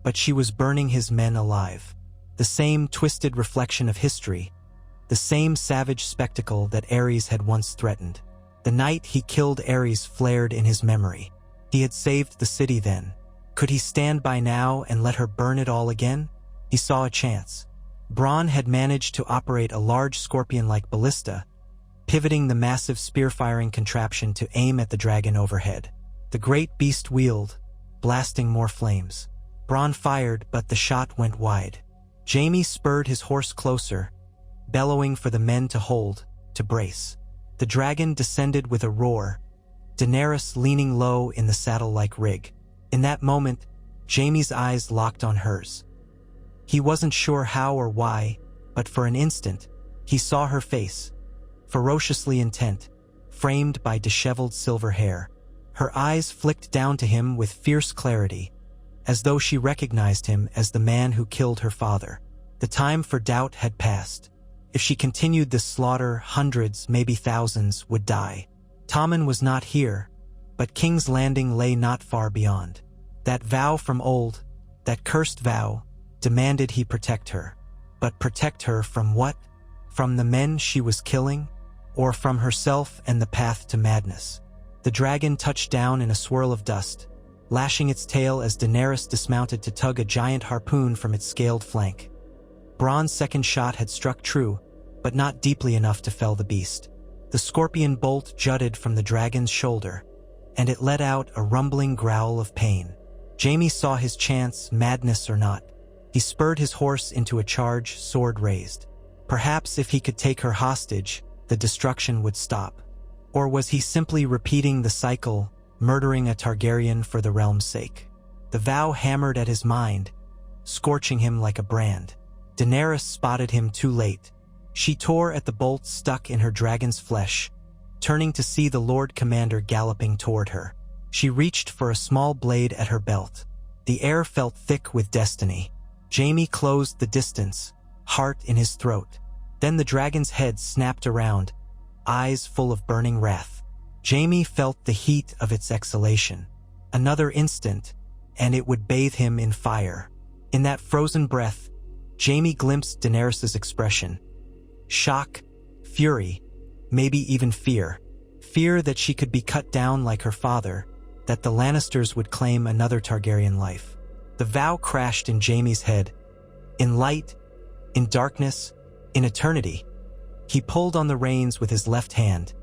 but she was burning his men alive. The same twisted reflection of history, the same savage spectacle that Aerys had once threatened. The night he killed Aerys flared in his memory. He had saved the city then. Could he stand by now and let her burn it all again? He saw a chance. Bronn had managed to operate a large scorpion-like ballista, pivoting the massive spear-firing contraption to aim at the dragon overhead. The great beast wheeled, blasting more flames. Bronn fired, but the shot went wide. Jaime spurred his horse closer, bellowing for the men to hold, to brace. The dragon descended with a roar, Daenerys leaning low in the saddle-like rig. In that moment, Jaime's eyes locked on hers. He wasn't sure how or why, but for an instant, he saw her face, ferociously intent, framed by disheveled silver hair. Her eyes flicked down to him with fierce clarity, as though she recognized him as the man who killed her father. The time for doubt had passed. If she continued this slaughter, hundreds, maybe thousands, would die. Tommen was not here, but King's Landing lay not far beyond. That vow from old, that cursed vow, demanded he protect her. But protect her from what? From the men she was killing? Or from herself and the path to madness? The dragon touched down in a swirl of dust, lashing its tail as Daenerys dismounted to tug a giant harpoon from its scaled flank. Bronn's second shot had struck true, but not deeply enough to fell the beast. The scorpion bolt jutted from the dragon's shoulder, and it let out a rumbling growl of pain. Jaime saw his chance, madness or not. He spurred his horse into a charge, sword raised. Perhaps if he could take her hostage, the destruction would stop. Or was he simply repeating the cycle, murdering a Targaryen for the realm's sake? The vow hammered at his mind, scorching him like a brand. Daenerys spotted him too late. She tore at the bolt stuck in her dragon's flesh, turning to see the Lord Commander galloping toward her. She reached for a small blade at her belt. The air felt thick with destiny. Jaime closed the distance, heart in his throat. Then the dragon's head snapped around, eyes full of burning wrath. Jaime felt the heat of its exhalation. Another instant, and it would bathe him in fire. In that frozen breath, Jaime glimpsed Daenerys' expression. Shock, fury, maybe even fear. Fear that she could be cut down like her father, that the Lannisters would claim another Targaryen life. The vow crashed in Jaime's head. In light, in darkness, in eternity. He pulled on the reins with his left hand,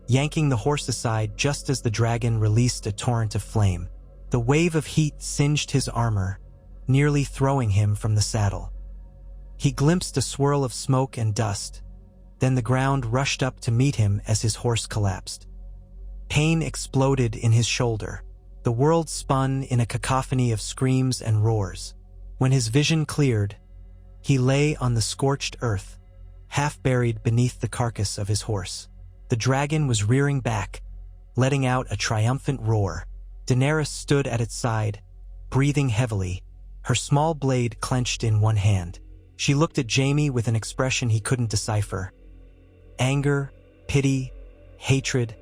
yanking the horse aside just as the dragon released a torrent of flame. The wave of heat singed his armor, nearly throwing him from the saddle. He glimpsed a swirl of smoke and dust. Then the ground rushed up to meet him as his horse collapsed. Pain exploded in his shoulder. The world spun in a cacophony of screams and roars. When his vision cleared, he lay on the scorched earth, half buried beneath the carcass of his horse. The dragon was rearing back, letting out a triumphant roar. Daenerys stood at its side, breathing heavily, her small blade clenched in one hand. She looked at Jaime with an expression he couldn't decipher. Anger, pity, hatred,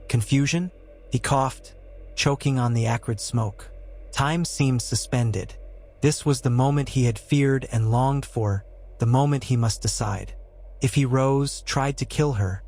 confusion? He coughed, choking on the acrid smoke. Time seemed suspended. This was the moment he had feared and longed for, the moment he must decide. If he rose, tried to kill her,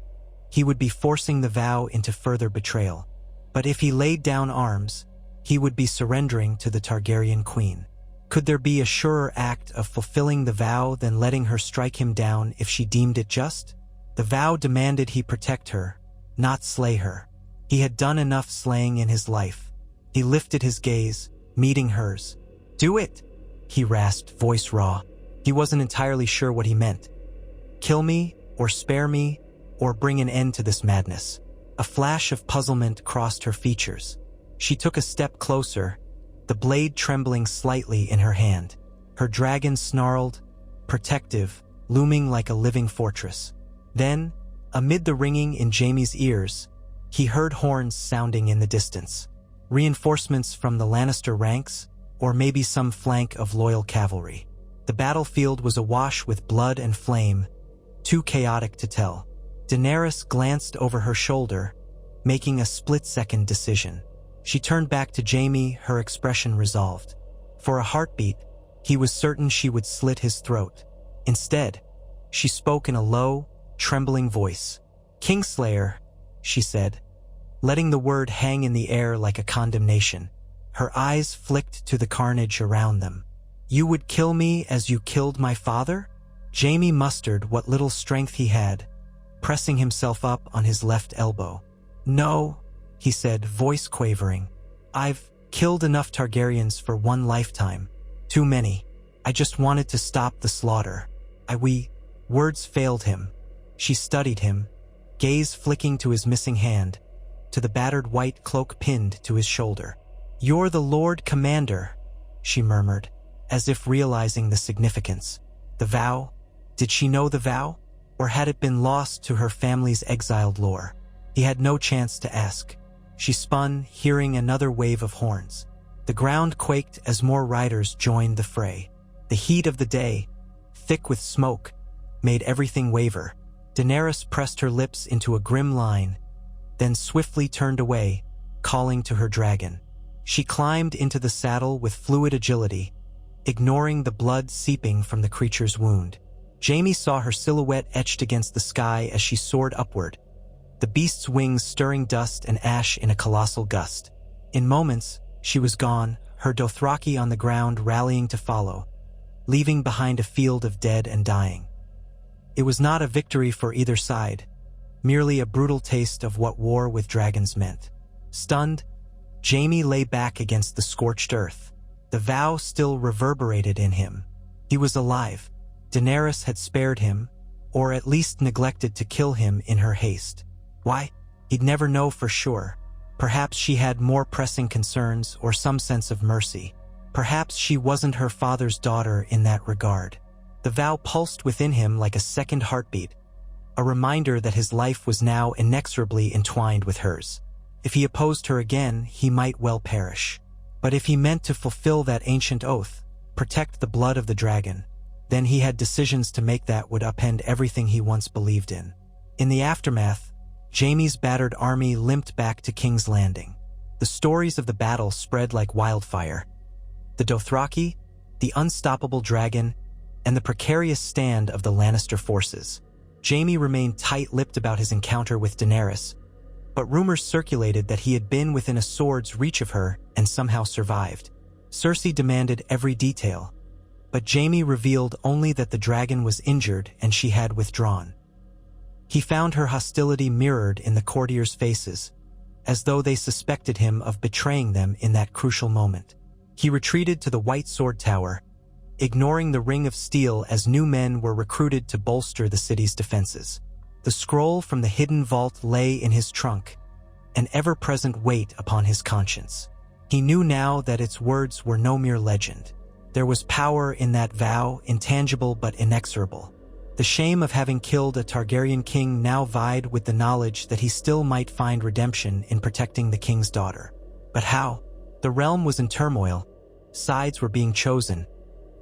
he would be forcing the vow into further betrayal. But if he laid down arms, he would be surrendering to the Targaryen queen. Could there be a surer act of fulfilling the vow than letting her strike him down if she deemed it just? The vow demanded he protect her, not slay her. He had done enough slaying in his life. He lifted his gaze, meeting hers. "Do it," he rasped, voice raw. He wasn't entirely sure what he meant. Kill me, or spare me, or bring an end to this madness. A flash of puzzlement crossed her features. She took a step closer, the blade trembling slightly in her hand. Her dragon snarled, protective, looming like a living fortress. Then, amid the ringing in Jaime's ears, he heard horns sounding in the distance. Reinforcements from the Lannister ranks, or maybe some flank of loyal cavalry. The battlefield was awash with blood and flame, too chaotic to tell. Daenerys glanced over her shoulder, making a split-second decision. She turned back to Jaime, her expression resolved. For a heartbeat, he was certain she would slit his throat. Instead, she spoke in a low, trembling voice. "Kingslayer," she said, letting the word hang in the air like a condemnation. Her eyes flicked to the carnage around them. "You would kill me as you killed my father?" Jaime mustered what little strength he had, pressing himself up on his left elbow. "No," he said, voice quavering. "I've killed enough Targaryens for one lifetime. Too many. I just wanted to stop the slaughter. Words failed him. She studied him, gaze flicking to his missing hand, to the battered white cloak pinned to his shoulder. "You're the Lord Commander," she murmured, as if realizing the significance. The vow? Did she know the vow? Or had it been lost to her family's exiled lore? He had no chance to ask. She spun, hearing another wave of horns. The ground quaked as more riders joined the fray. The heat of the day, thick with smoke, made everything waver. Daenerys pressed her lips into a grim line, then swiftly turned away, calling to her dragon. She climbed into the saddle with fluid agility, ignoring the blood seeping from the creature's wound. Jaime saw her silhouette etched against the sky as she soared upward, the beast's wings stirring dust and ash in a colossal gust. In moments, she was gone, her Dothraki on the ground rallying to follow, leaving behind a field of dead and dying. It was not a victory for either side, merely a brutal taste of what war with dragons meant. Stunned, Jaime lay back against the scorched earth. The vow still reverberated in him. He was alive. Daenerys had spared him, or at least neglected to kill him in her haste. Why? He'd never know for sure. Perhaps she had more pressing concerns or some sense of mercy. Perhaps she wasn't her father's daughter in that regard. The vow pulsed within him like a second heartbeat, a reminder that his life was now inexorably entwined with hers. If he opposed her again, he might well perish. But if he meant to fulfill that ancient oath, protect the blood of the dragon, then he had decisions to make that would upend everything he once believed in. In the aftermath, Jaime's battered army limped back to King's Landing. The stories of the battle spread like wildfire. The Dothraki, the unstoppable dragon, and the precarious stand of the Lannister forces. Jaime remained tight-lipped about his encounter with Daenerys, but rumors circulated that he had been within a sword's reach of her and somehow survived. Cersei demanded every detail, but Jaime revealed only that the dragon was injured and she had withdrawn. He found her hostility mirrored in the courtiers' faces, as though they suspected him of betraying them in that crucial moment. He retreated to the White Sword Tower, ignoring the Ring of Steel as new men were recruited to bolster the city's defenses. The scroll from the hidden vault lay in his trunk, an ever-present weight upon his conscience. He knew now that its words were no mere legend. There was power in that vow, intangible but inexorable. The shame of having killed a Targaryen king now vied with the knowledge that he still might find redemption in protecting the king's daughter. But how? The realm was in turmoil, sides were being chosen,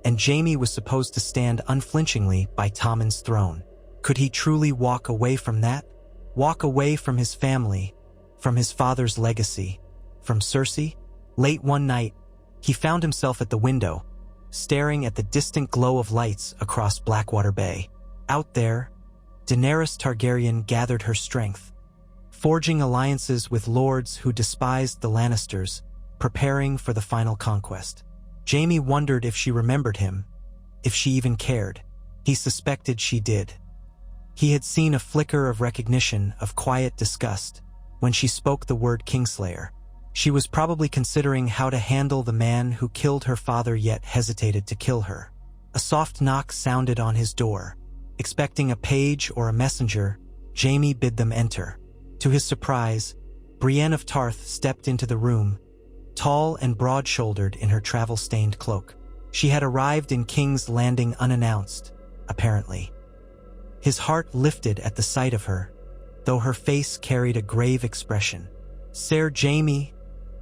and Jaime was supposed to stand unflinchingly by Tommen's throne. Could he truly walk away from that? Walk away from his family, from his father's legacy, from Cersei? Late one night, he found himself at the window, staring at the distant glow of lights across Blackwater Bay. Out there, Daenerys Targaryen gathered her strength, forging alliances with lords who despised the Lannisters, preparing for the final conquest. Jaime wondered if she remembered him, if she even cared. He suspected she did. He had seen a flicker of recognition, of quiet disgust, when she spoke the word Kingslayer. She was probably considering how to handle the man who killed her father yet hesitated to kill her. A soft knock sounded on his door. Expecting a page or a messenger, Jaime bid them enter. To his surprise, Brienne of Tarth stepped into the room, tall and broad-shouldered in her travel-stained cloak. She had arrived in King's Landing unannounced, apparently. His heart lifted at the sight of her, though her face carried a grave expression. "Sir Jaime,"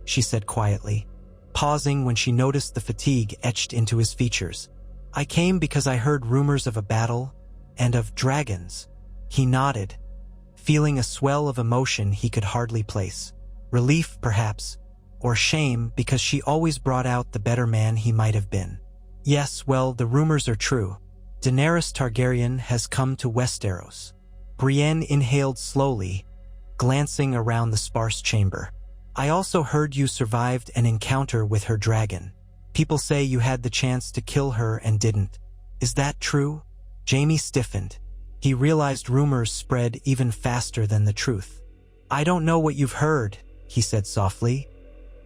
she said quietly, pausing when she noticed the fatigue etched into his features. "I came because I heard rumors of a battle, and of dragons." He nodded, feeling a swell of emotion he could hardly place. Relief, perhaps, or shame because she always brought out the better man he might have been. "Yes, well, the rumors are true. Daenerys Targaryen has come to Westeros." Brienne inhaled slowly, glancing around the sparse chamber. "I also heard you survived an encounter with her dragon. People say you had the chance to kill her and didn't. Is that true?" Jaime stiffened. He realized rumors spread even faster than the truth. "I don't know what you've heard," he said softly.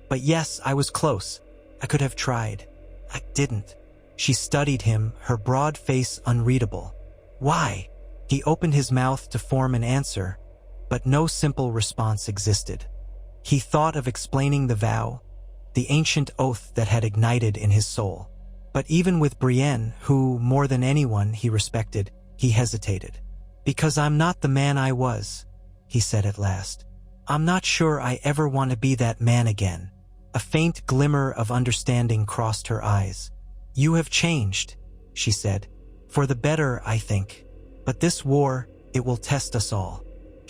"But yes, I was close. I could have tried. I didn't." She studied him, her broad face unreadable. "Why?" He opened his mouth to form an answer, but no simple response existed. He thought of explaining the vow, the ancient oath that had ignited in his soul. But even with Brienne, who, more than anyone he respected, he hesitated. "Because I'm not the man I was," he said at last. "I'm not sure I ever want to be that man again." A faint glimmer of understanding crossed her eyes. "You have changed," she said, For the better, I think. But this war, it will test us all.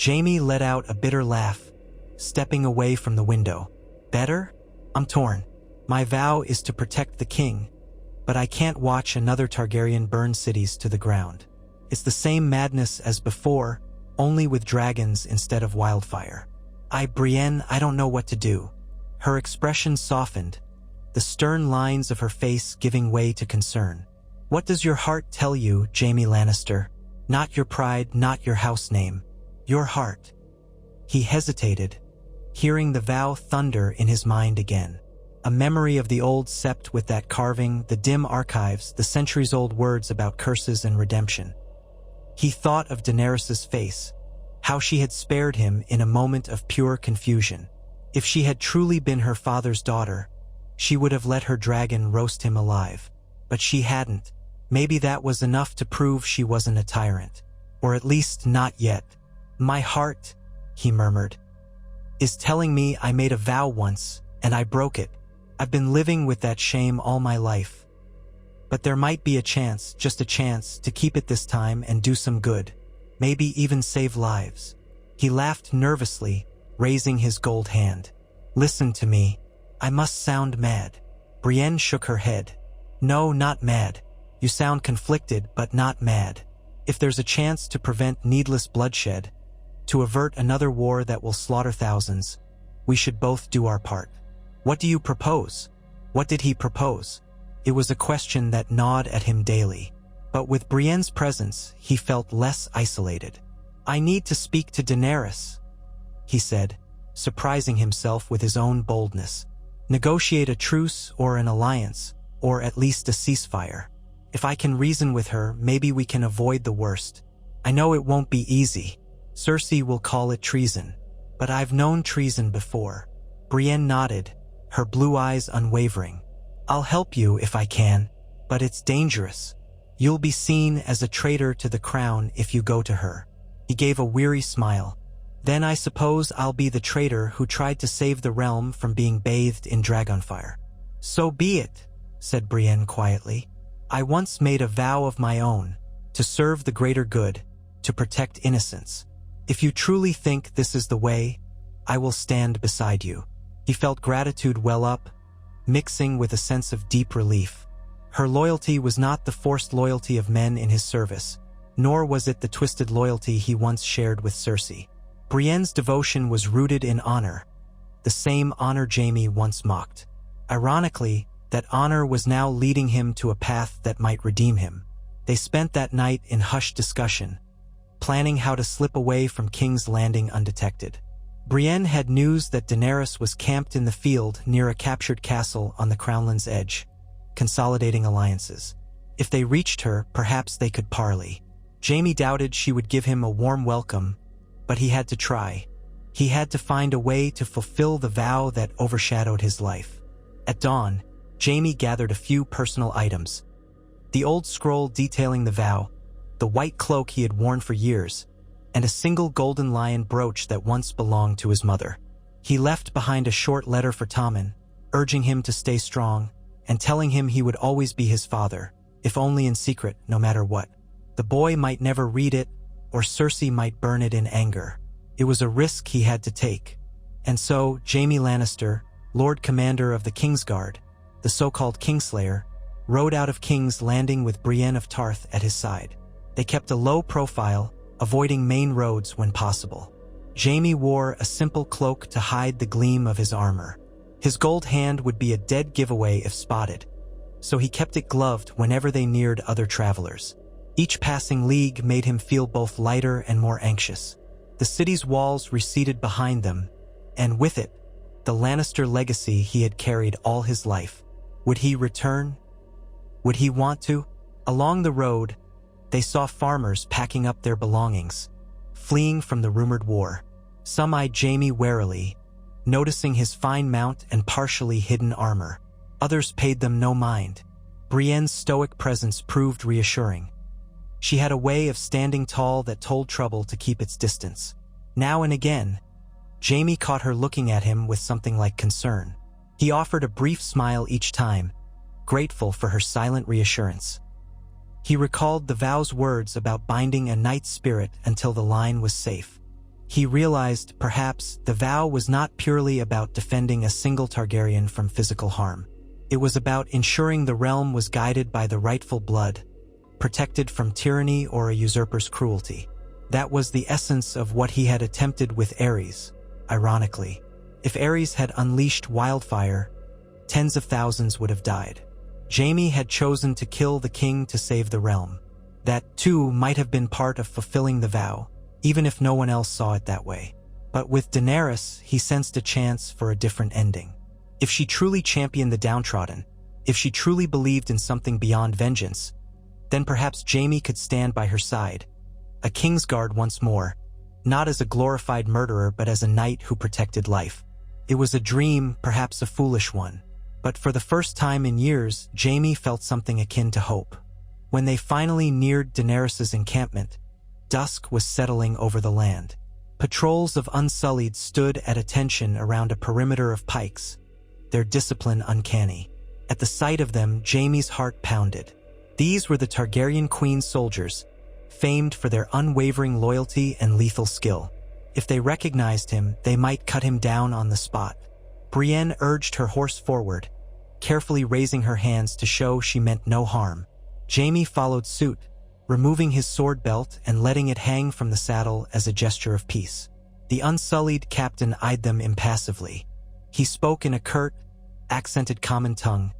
Jaime let out a bitter laugh, stepping away from the window. Better? I'm torn. My vow is to protect the king, but I can't watch another Targaryen burn cities to the ground. It's the same madness as before, only with dragons instead of wildfire. Brienne, I don't know what to do. Her expression softened, the stern lines of her face giving way to concern. What does your heart tell you, Jaime Lannister? Not your pride, not your house name. Your heart. He hesitated, hearing the vow thunder in his mind again. A memory of the old sept with that carving, the dim archives, the centuries-old words about curses and redemption. He thought of Daenerys's face, how she had spared him in a moment of pure confusion. If she had truly been her father's daughter, she would have let her dragon roast him alive. But she hadn't. Maybe that was enough to prove she wasn't a tyrant. Or at least not yet. My heart, he murmured, is telling me I made a vow once, and I broke it. I've been living with that shame all my life. But there might be a chance, just a chance, to keep it this time and do some good. Maybe even save lives. He laughed nervously, raising his gold hand. Listen to me. I must sound mad. Brienne shook her head. No, not mad. You sound conflicted, but not mad. If there's a chance to prevent needless bloodshed, to avert another war that will slaughter thousands, we should both do our part. What do you propose? What did he propose? It was a question that gnawed at him daily. But with Brienne's presence, he felt less isolated. I need to speak to Daenerys, he said, surprising himself with his own boldness. Negotiate a truce or an alliance, or at least a ceasefire. If I can reason with her, maybe we can avoid the worst. I know it won't be easy. Cersei will call it treason. But I've known treason before. Brienne nodded, her blue eyes unwavering. I'll help you if I can, but it's dangerous. You'll be seen as a traitor to the crown if you go to her. He gave a weary smile. Then I suppose I'll be the traitor who tried to save the realm from being bathed in dragonfire. So be it, said Brienne quietly. I once made a vow of my own, to serve the greater good, to protect innocence. If you truly think this is the way, I will stand beside you. He felt gratitude well up, mixing with a sense of deep relief. Her loyalty was not the forced loyalty of men in his service, nor was it the twisted loyalty he once shared with Cersei. Brienne's devotion was rooted in honor, the same honor Jaime once mocked. Ironically, that honor was now leading him to a path that might redeem him. They spent that night in hushed discussion, planning how to slip away from King's Landing undetected. Brienne had news that Daenerys was camped in the field near a captured castle on the Crownland's edge, consolidating alliances. If they reached her, perhaps they could parley. Jaime doubted she would give him a warm welcome, but he had to try. He had to find a way to fulfill the vow that overshadowed his life. At dawn, Jaime gathered a few personal items. The old scroll detailing the vow, the white cloak he had worn for years, and a single golden lion brooch that once belonged to his mother. He left behind a short letter for Tommen, urging him to stay strong, and telling him he would always be his father, if only in secret, no matter what. The boy might never read it, or Cersei might burn it in anger. It was a risk he had to take. And so, Jaime Lannister, Lord Commander of the Kingsguard, the so-called Kingslayer, rode out of King's Landing with Brienne of Tarth at his side. They kept a low profile, avoiding main roads when possible. Jaime wore a simple cloak to hide the gleam of his armor. His gold hand would be a dead giveaway if spotted, so he kept it gloved whenever they neared other travelers. Each passing league made him feel both lighter and more anxious. The city's walls receded behind them, and with it, the Lannister legacy he had carried all his life. Would he return? Would he want to? Along the road, they saw farmers packing up their belongings, fleeing from the rumored war. Some eyed Jaime warily, noticing his fine mount and partially hidden armor. Others paid them no mind. Brienne's stoic presence proved reassuring. She had a way of standing tall that told trouble to keep its distance. Now and again, Jaime caught her looking at him with something like concern. He offered a brief smile each time, grateful for her silent reassurance. He recalled the vow's words about binding a night spirit until the line was safe. He realized, perhaps, the vow was not purely about defending a single Targaryen from physical harm. It was about ensuring the realm was guided by the rightful blood, protected from tyranny or a usurper's cruelty. That was the essence of what he had attempted with Aerys, ironically. If Aerys had unleashed wildfire, tens of thousands would have died. Jaime had chosen to kill the king to save the realm. That, too, might have been part of fulfilling the vow, even if no one else saw it that way. But with Daenerys, he sensed a chance for a different ending. If she truly championed the downtrodden, if she truly believed in something beyond vengeance, then perhaps Jaime could stand by her side, a Kingsguard once more, not as a glorified murderer but as a knight who protected life. It was a dream, perhaps a foolish one. But for the first time in years, Jaime felt something akin to hope. When they finally neared Daenerys' encampment, dusk was settling over the land. Patrols of Unsullied stood at attention around a perimeter of pikes, their discipline uncanny. At the sight of them, Jaime's heart pounded. These were the Targaryen Queen's soldiers, famed for their unwavering loyalty and lethal skill. If they recognized him, they might cut him down on the spot. Brienne urged her horse forward, carefully raising her hands to show she meant no harm. Jaime followed suit, removing his sword belt and letting it hang from the saddle as a gesture of peace. The Unsullied captain eyed them impassively. He spoke in a curt, accented common tongue,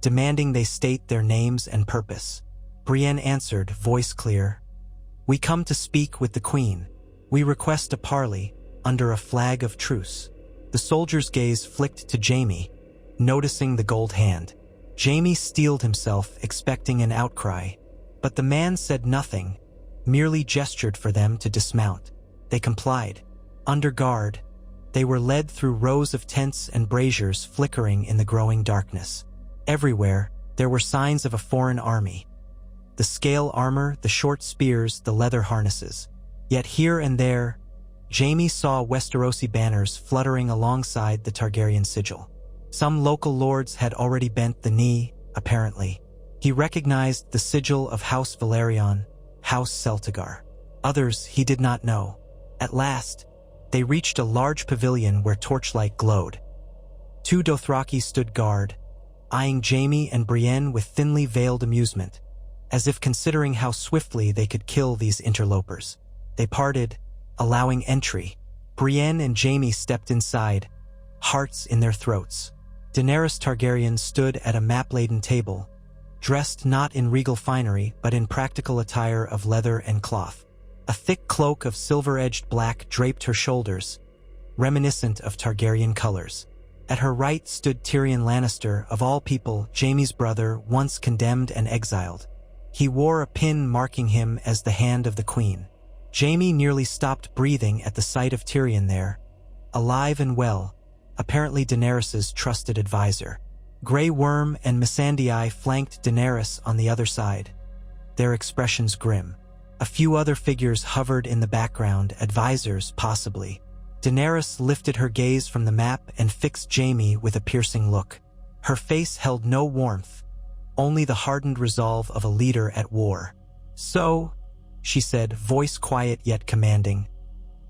demanding they state their names and purpose. Brienne answered, voice clear, "We come to speak with the Queen. We request a parley, under a flag of truce." The soldier's gaze flicked to Jaime, noticing the gold hand. Jaime steeled himself, expecting an outcry. But the man said nothing, merely gestured for them to dismount. They complied. Under guard, they were led through rows of tents and braziers flickering in the growing darkness. Everywhere, there were signs of a foreign army. The scale armor, the short spears, the leather harnesses. Yet here and there, Jaime saw Westerosi banners fluttering alongside the Targaryen sigil. Some local lords had already bent the knee, apparently. He recognized the sigil of House Valerion, House Celtigar. Others he did not know. At last, they reached a large pavilion where torchlight glowed. 2 Dothraki stood guard, eyeing Jaime and Brienne with thinly veiled amusement, as if considering how swiftly they could kill these interlopers. They parted, allowing entry. Brienne and Jaime stepped inside, hearts in their throats. Daenerys Targaryen stood at a map-laden table, dressed not in regal finery but in practical attire of leather and cloth. A thick cloak of silver-edged black draped her shoulders, reminiscent of Targaryen colors. At her right stood Tyrion Lannister, of all people, Jaime's brother, once condemned and exiled. He wore a pin marking him as the Hand of the Queen. Jaime nearly stopped breathing at the sight of Tyrion there, alive and well, apparently Daenerys' trusted advisor. Grey Worm and Missandei flanked Daenerys on the other side, their expressions grim. A few other figures hovered in the background, advisors possibly. Daenerys lifted her gaze from the map and fixed Jaime with a piercing look. Her face held no warmth, only the hardened resolve of a leader at war. "So," she said, voice quiet yet commanding,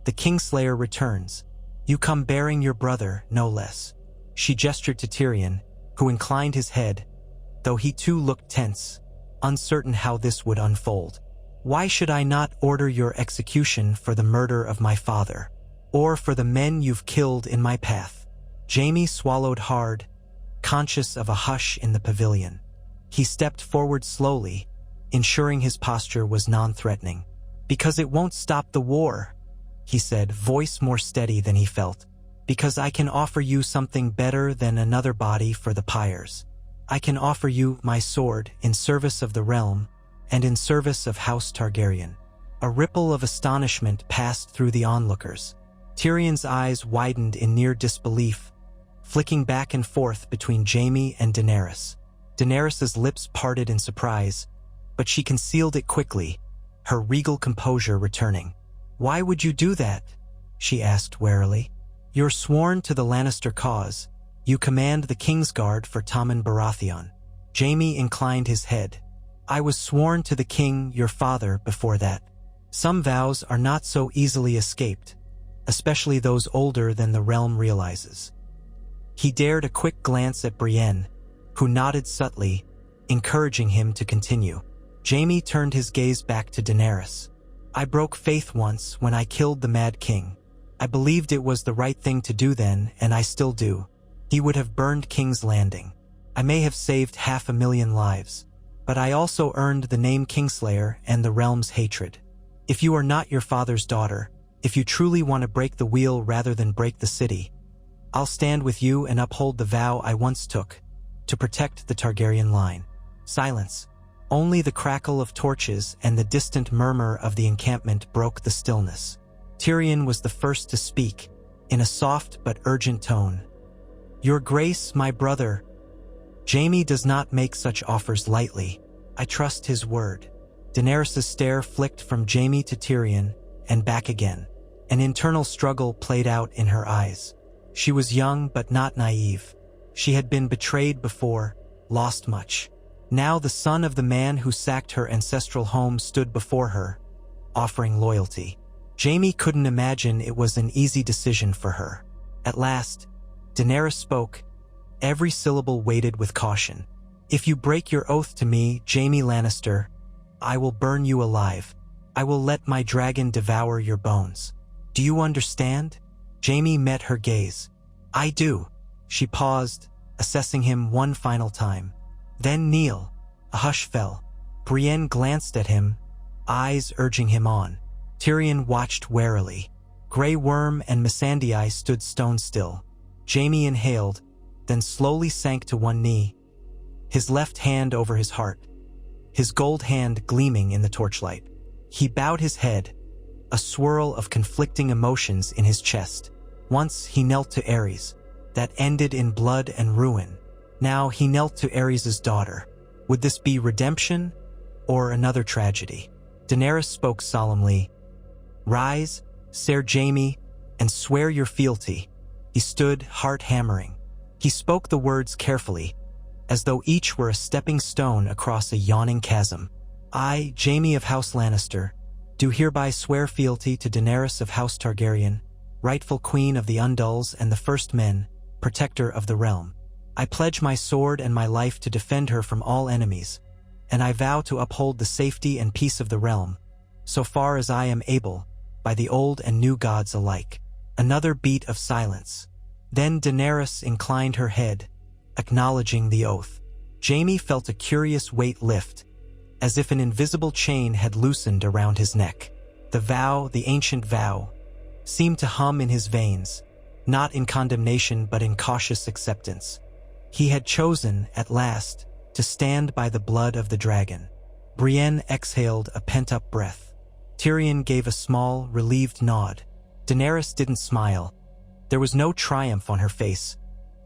"the Kingslayer returns. You come bearing your brother, no less." She gestured to Tyrion, who inclined his head, though he too looked tense, uncertain how this would unfold. "Why should I not order your execution for the murder of my father, or for the men you've killed in my path?" Jaime swallowed hard, conscious of a hush in the pavilion. He stepped forward slowly, ensuring his posture was non-threatening. "Because it won't stop the war," he said, voice more steady than he felt. "Because I can offer you something better than another body for the pyres. I can offer you my sword in service of the realm and in service of House Targaryen." A ripple of astonishment passed through the onlookers. Tyrion's eyes widened in near disbelief, flicking back and forth between Jaime and Daenerys. Daenerys' lips parted in surprise, but she concealed it quickly, her regal composure returning. "Why would you do that?" she asked warily. "You're sworn to the Lannister cause. You command the Kingsguard for Tommen Baratheon." Jaime inclined his head, I was sworn to the king, your father, before that. Some vows are not so easily escaped, especially those older than the realm realizes. He dared a quick glance at Brienne, who nodded subtly, encouraging him to continue. Jaime turned his gaze back to Daenerys. I broke faith once when I killed the Mad King. I believed it was the right thing to do then, and I still do. He would have burned King's Landing. I may have saved 500,000 lives, but I also earned the name Kingslayer and the realm's hatred. If you are not your father's daughter, if you truly want to break the wheel rather than break the city, I'll stand with you and uphold the vow I once took, to protect the Targaryen line. Silence. Only the crackle of torches and the distant murmur of the encampment broke the stillness. Tyrion was the first to speak, in a soft but urgent tone. Your Grace, my brother. Jaime does not make such offers lightly. I trust his word. Daenerys' stare flicked from Jaime to Tyrion, and back again. An internal struggle played out in her eyes. She was young but not naive. She had been betrayed before, lost much. Now the son of the man who sacked her ancestral home stood before her, offering loyalty. Jaime couldn't imagine it was an easy decision for her. At last, Daenerys spoke, every syllable weighted with caution. If you break your oath to me, Jaime Lannister, I will burn you alive. I will let my dragon devour your bones. Do you understand? Jaime met her gaze. I do. She paused, assessing him one final time. Then kneel. A hush fell. Brienne glanced at him, eyes urging him on. Tyrion watched warily. Grey Worm and Missandei stood stone still. Jaime inhaled, then slowly sank to one knee, his left hand over his heart, his gold hand gleaming in the torchlight. He bowed his head, a swirl of conflicting emotions in his chest. Once he knelt to Aerys. That ended in blood and ruin. Now he knelt to Aerys' daughter. Would this be redemption or another tragedy? Daenerys spoke solemnly. Rise, Ser Jaime, and swear your fealty. He stood, heart hammering. He spoke the words carefully, as though each were a stepping stone across a yawning chasm. I, Jaime of House Lannister, do hereby swear fealty to Daenerys of House Targaryen, rightful queen of the Undulls and the First Men, protector of the realm. I pledge my sword and my life to defend her from all enemies, and I vow to uphold the safety and peace of the realm, so far as I am able, by the old and new gods alike. Another beat of silence. Then Daenerys inclined her head, acknowledging the oath. Jaime felt a curious weight lift, as if an invisible chain had loosened around his neck. The vow, the ancient vow, seemed to hum in his veins, not in condemnation but in cautious acceptance. He had chosen, at last, to stand by the blood of the dragon. Brienne exhaled a pent-up breath. Tyrion gave a small, relieved nod. Daenerys didn't smile. There was no triumph on her face,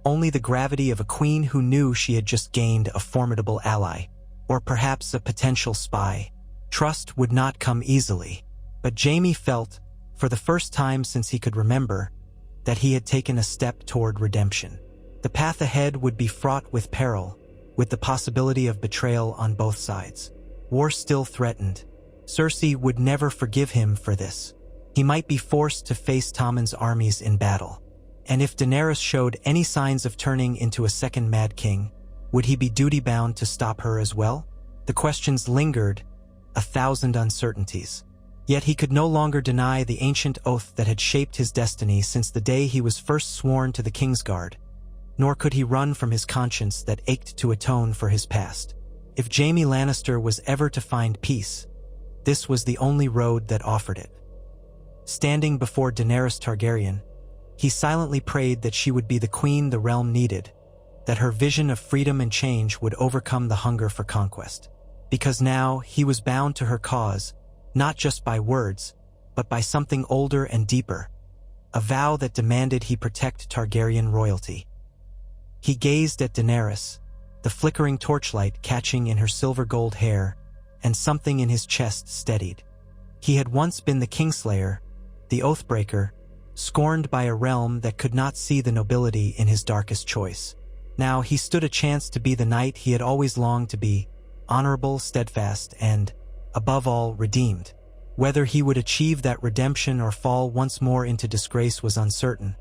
only the gravity of a queen who knew she had just gained a formidable ally, or perhaps a potential spy. Trust would not come easily, but Jaime felt, for the first time since he could remember, that he had taken a step toward redemption. The path ahead would be fraught with peril, with the possibility of betrayal on both sides. War still threatened. Cersei would never forgive him for this. He might be forced to face Tommen's armies in battle. And if Daenerys showed any signs of turning into a second Mad King, would he be duty-bound to stop her as well? The questions lingered, 1,000 uncertainties. Yet he could no longer deny the ancient oath that had shaped his destiny since the day he was first sworn to the Kingsguard, nor could he run from his conscience that ached to atone for his past. If Jaime Lannister was ever to find peace, this was the only road that offered it. Standing before Daenerys Targaryen, he silently prayed that she would be the queen the realm needed, that her vision of freedom and change would overcome the hunger for conquest. Because now he was bound to her cause, not just by words, but by something older and deeper, a vow that demanded he protect Targaryen royalty. He gazed at Daenerys, the flickering torchlight catching in her silver-gold hair, and something in his chest steadied. He had once been the Kingslayer, the Oathbreaker, scorned by a realm that could not see the nobility in his darkest choice. Now he stood a chance to be the knight he had always longed to be, honorable, steadfast, and, above all, redeemed. Whether he would achieve that redemption or fall once more into disgrace was uncertain,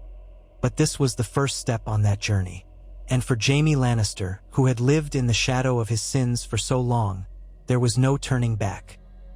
but this was the first step on that journey. And for Jaime Lannister, who had lived in the shadow of his sins for so long, there was no turning back.